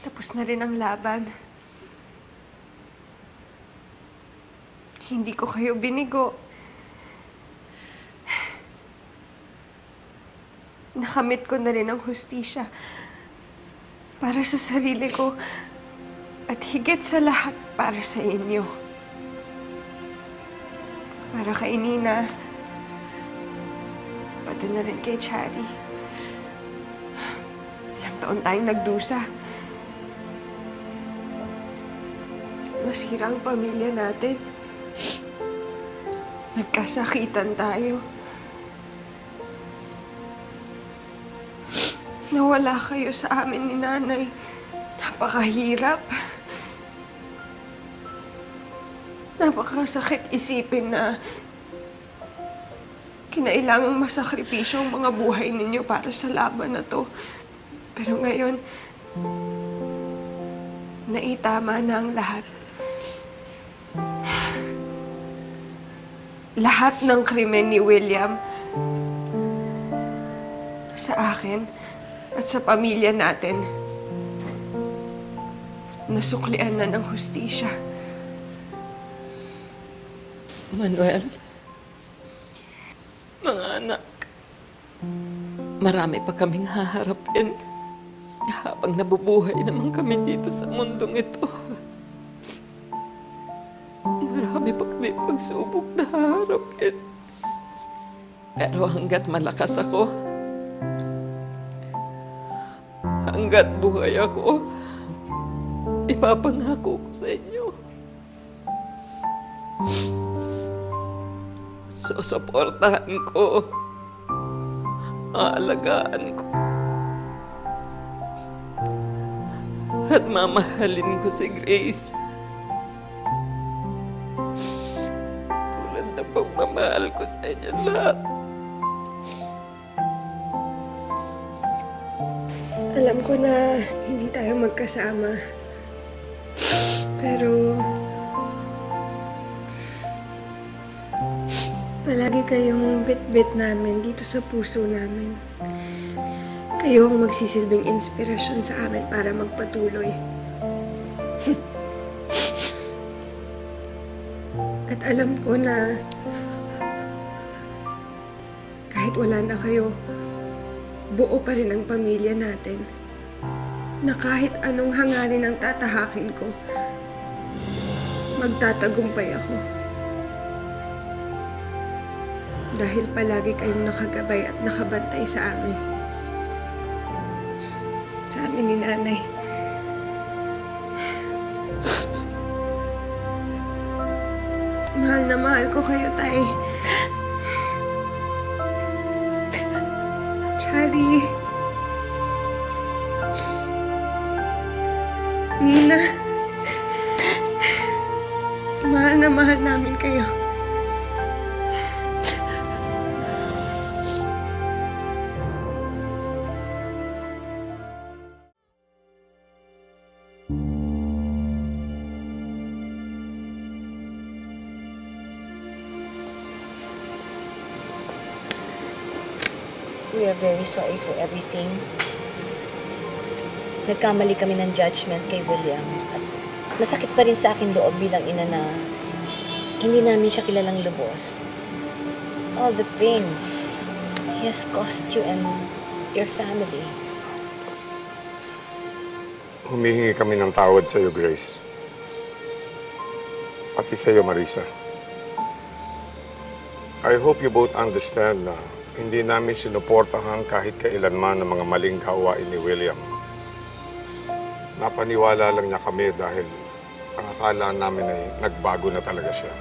Tapos na rin ang laban. Hindi ko kayo binigo. Nakamit ko na rin ang hustisya para sa sarili ko at higit sa lahat para sa inyo. Para kay Nina, pati na rin kay Chari. Ilang taon tayong nagdusa. Nasira ang pamilya natin. Nagkasakitan tayo. Nawala kayo sa amin ni Nanay. Napakahirap. Napakasakit isipin na kinailangang masakripisyo ang mga buhay ninyo para sa laban na to. Pero ngayon, naitama na ang lahat. Lahat ng krimen ni William sa akin at sa pamilya natin, nasuklian na ng hustisya. Manuel, mga anak, marami pa kaming haharapin habang nabubuhay naman kami dito sa mundong ito. Marami pa kami pagsubok na haharapin. Pero hanggat malakas ako, hanggat buhay ako, ipapangako ko sa inyo. Susuportahan ko, aalagaan ko, at mamahalin ko si Grace. Tulad ng pagmamahal ko sa inyo lahat. Alam ko na hindi tayo magkasama. Pero palagi kayong bit-bit namin dito sa puso namin. Kayo ang magsisilbing inspirasyon sa amin para magpatuloy. At alam ko na kahit wala na kayo, buo pa rin ang pamilya natin. Na kahit anong hangarin ang tatahakin ko, magtatagumpay ako. Dahil palagi kayong nakagabay at nakabantay sa amin. Sa amin ni Nanay. Mahal na mahal ko kayo, Tay. Chari. Nina. Mahal na mahal namin kayo. We are very sorry for everything. Nagkamali kami ng judgment kay William. At masakit pa rin sa akin loob bilang ina na hindi namin siya kilalang lubos. All the pain he has caused you and your family. Humihingi kami ng tawad sa iyo, Grace. Pati sa iyo, Marisa. I hope you both understand na hindi namin sinuportahan kahit kailanman ng mga maling gawain ni William. Napaniwala lang niya kami dahil ang akala namin ay nagbago na talaga siya.